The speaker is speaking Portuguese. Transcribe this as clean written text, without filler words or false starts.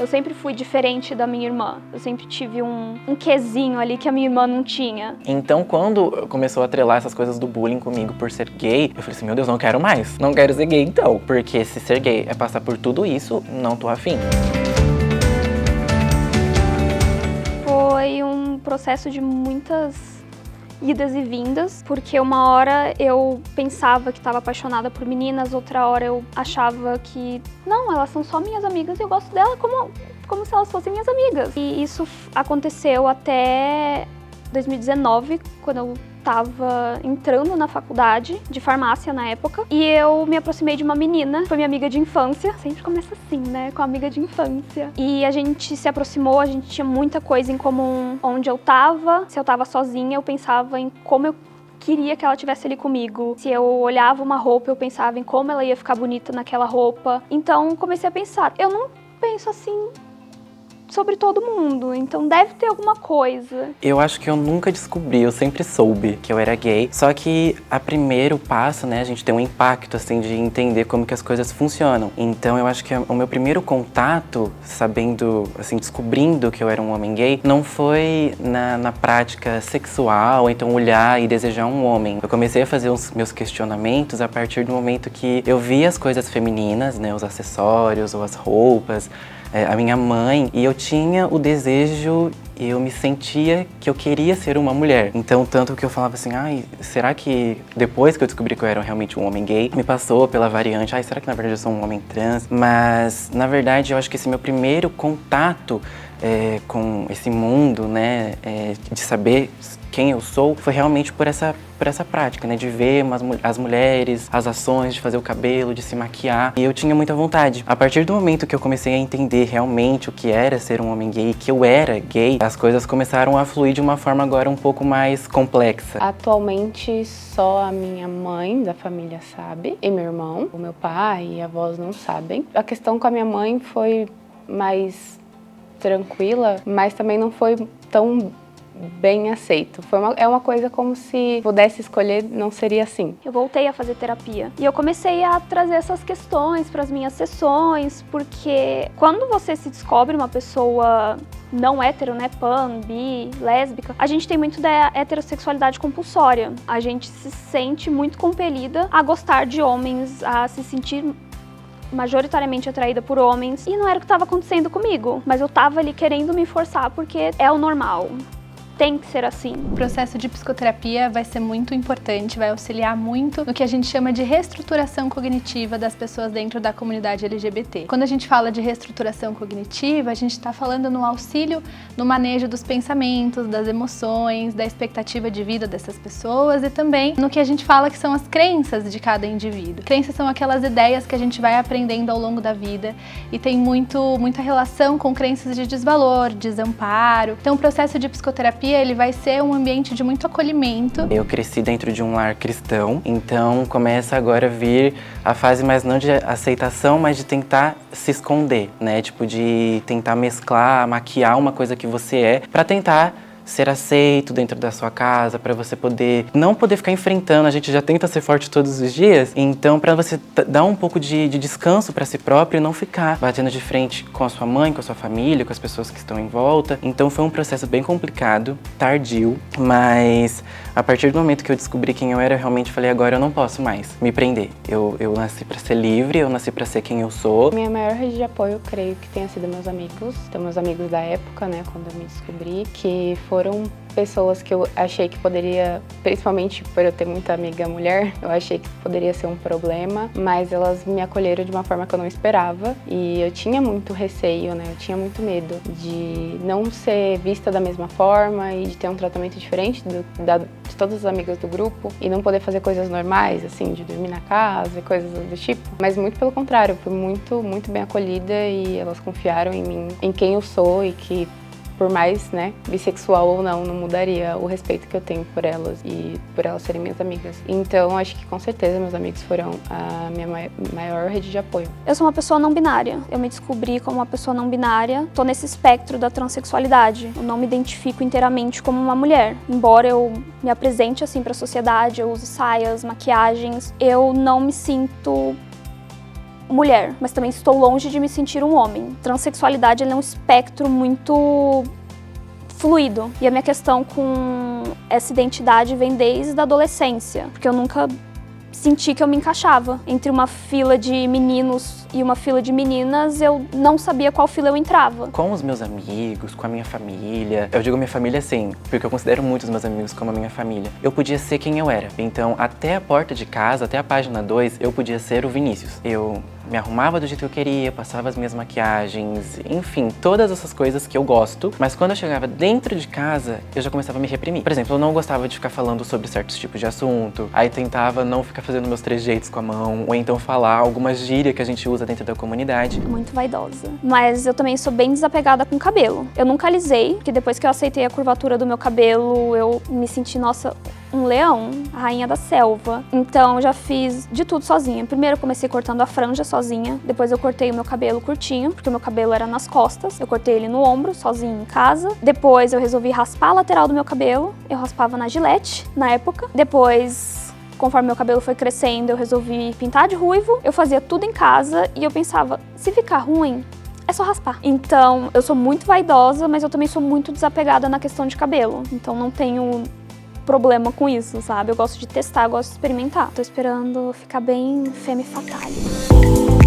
Eu sempre fui diferente da minha irmã. Eu sempre tive um quezinho ali que a minha irmã não tinha. Então, quando começou a atrelar essas coisas do bullying comigo por ser gay, eu falei assim, meu Deus, não quero mais. Não quero ser gay então. Porque se ser gay é passar por tudo isso, não tô afim. Foi um processo de muitas idas e vindas, porque uma hora eu pensava que estava apaixonada por meninas, outra hora eu achava que não, elas são só minhas amigas e eu gosto dela como se elas fossem minhas amigas. E isso aconteceu até 2019, quando eu tava entrando na faculdade de farmácia na época, e eu me aproximei de uma menina, foi minha amiga de infância. Sempre começa assim, né, com a amiga de infância. E a gente se aproximou, a gente tinha muita coisa em comum. Onde eu tava, se eu tava sozinha, eu pensava em como eu queria que ela estivesse ali comigo. Se eu olhava uma roupa, eu pensava em como ela ia ficar bonita naquela roupa. Então comecei a pensar, eu não penso assim sobre todo mundo, então deve ter alguma coisa. Eu acho que eu nunca descobri, eu sempre soube que eu era gay. Só que a primeiro passo, né, a gente tem um impacto, assim, de entender como que as coisas funcionam. Então eu acho que o meu primeiro contato, sabendo, assim, descobrindo que eu era um homem gay, não foi na prática sexual, ou então olhar e desejar um homem. Eu comecei a fazer os meus questionamentos a partir do momento que eu vi as coisas femininas, né, os acessórios ou as roupas, a minha mãe, e eu tinha o desejo e eu me sentia que eu queria ser uma mulher. Então, tanto que eu falava assim, ai, será que depois que eu descobri que eu era realmente um homem gay, me passou pela variante, ai, será que na verdade eu sou um homem trans? Mas, na verdade, eu acho que esse meu primeiro contato com esse mundo, né, de saber quem eu sou, foi realmente por essa prática, né, de ver as mulheres, as ações, de fazer o cabelo, de se maquiar, e eu tinha muita vontade. A partir do momento que eu comecei a entender realmente o que era ser um homem gay, que eu era gay, as coisas começaram a fluir de uma forma agora um pouco mais complexa. Atualmente, só a minha mãe da família sabe, e meu irmão, o meu pai e a avós não sabem. A questão com a minha mãe foi mais tranquila, mas também não foi tão bem aceito. É uma coisa como se pudesse escolher, não seria assim. Eu voltei a fazer terapia e eu comecei a trazer essas questões para as minhas sessões, porque quando você se descobre uma pessoa não hétero, né, pan, bi, lésbica, a gente tem muito da heterossexualidade compulsória. A gente se sente muito compelida a gostar de homens, a se sentir majoritariamente atraída por homens, e não era o que estava acontecendo comigo, mas eu tava ali querendo me forçar porque é o normal. Tem que ser assim. O processo de psicoterapia vai ser muito importante, vai auxiliar muito no que a gente chama de reestruturação cognitiva das pessoas dentro da comunidade LGBT. Quando a gente fala de reestruturação cognitiva, a gente está falando no auxílio no manejo dos pensamentos, das emoções, da expectativa de vida dessas pessoas e também no que a gente fala que são as crenças de cada indivíduo. Crenças são aquelas ideias que a gente vai aprendendo ao longo da vida e tem muita relação com crenças de desvalor, desamparo. Então o processo de psicoterapia ele vai ser um ambiente de muito acolhimento. Eu cresci dentro de um lar cristão, então começa agora a vir a fase mais não de aceitação, mas de tentar se esconder, né? Tipo, de tentar mesclar, maquiar uma coisa que você é, pra tentar ser aceito dentro da sua casa, para você não poder ficar enfrentando. A gente já tenta ser forte todos os dias, então para você dar um pouco de descanso para si próprio e não ficar batendo de frente com a sua mãe, com a sua família, com as pessoas que estão em volta. Então foi um processo bem complicado, tardio, mas a partir do momento que eu descobri quem eu era, eu realmente falei, agora eu não posso mais me prender. Eu nasci para ser livre, eu nasci para ser quem eu sou. Minha maior rede de apoio, eu creio que tenha sido meus amigos. Então, meus amigos da época, né, quando eu me descobri, que foram pessoas que eu achei que poderia, principalmente por eu ter muita amiga mulher, eu achei que poderia ser um problema, mas elas me acolheram de uma forma que eu não esperava e eu tinha muito receio, né? Eu tinha muito medo de não ser vista da mesma forma e de ter um tratamento diferente de todas as amigas do grupo e não poder fazer coisas normais, assim, de dormir na casa e coisas do tipo. Mas muito pelo contrário, eu fui muito bem acolhida e elas confiaram em mim, em quem eu sou e que por mais, né, bissexual ou não mudaria o respeito que eu tenho por elas e por elas serem minhas amigas. Então, acho que com certeza meus amigos foram a minha maior rede de apoio. Eu sou uma pessoa não binária. Eu me descobri como uma pessoa não binária. Tô nesse espectro da transexualidade. Eu não me identifico inteiramente como uma mulher. Embora eu me apresente assim para a sociedade, eu use saias, maquiagens, eu não me sinto mulher, mas também estou longe de me sentir um homem. Transexualidade ela é um espectro muito fluido. E a minha questão com essa identidade vem desde a adolescência, porque eu nunca senti que eu me encaixava. Entre uma fila de meninos e uma fila de meninas, eu não sabia qual fila eu entrava. Com os meus amigos, com a minha família, eu digo minha família assim, porque eu considero muito os meus amigos como a minha família. Eu podia ser quem eu era. Então, até a porta de casa, até a página 2, eu podia ser o Vinícius. Eu me arrumava do jeito que eu queria, passava as minhas maquiagens, enfim, todas essas coisas que eu gosto. Mas quando eu chegava dentro de casa, eu já começava a me reprimir. Por exemplo, eu não gostava de ficar falando sobre certos tipos de assunto, aí tentava não ficar fazendo meus trejeitos com a mão, ou então falar algumas gírias que a gente usa dentro da comunidade. Muito vaidosa. Mas eu também sou bem desapegada com o cabelo. Eu nunca alisei, porque depois que eu aceitei a curvatura do meu cabelo, eu me senti, nossa, um leão, a rainha da selva. Então, eu já fiz de tudo sozinha. Primeiro, eu comecei cortando a franja sozinha. Depois, eu cortei o meu cabelo curtinho, porque o meu cabelo era nas costas. Eu cortei ele no ombro, sozinho em casa. Depois, eu resolvi raspar a lateral do meu cabelo. Eu raspava na Gillette, na época. Depois, conforme meu cabelo foi crescendo, eu resolvi pintar de ruivo. Eu fazia tudo em casa e eu pensava, se ficar ruim, é só raspar. Então, eu sou muito vaidosa, mas eu também sou muito desapegada na questão de cabelo. Então, não tenho problema com isso, sabe? Eu gosto de testar, eu gosto de experimentar. Tô esperando ficar bem femme fatale.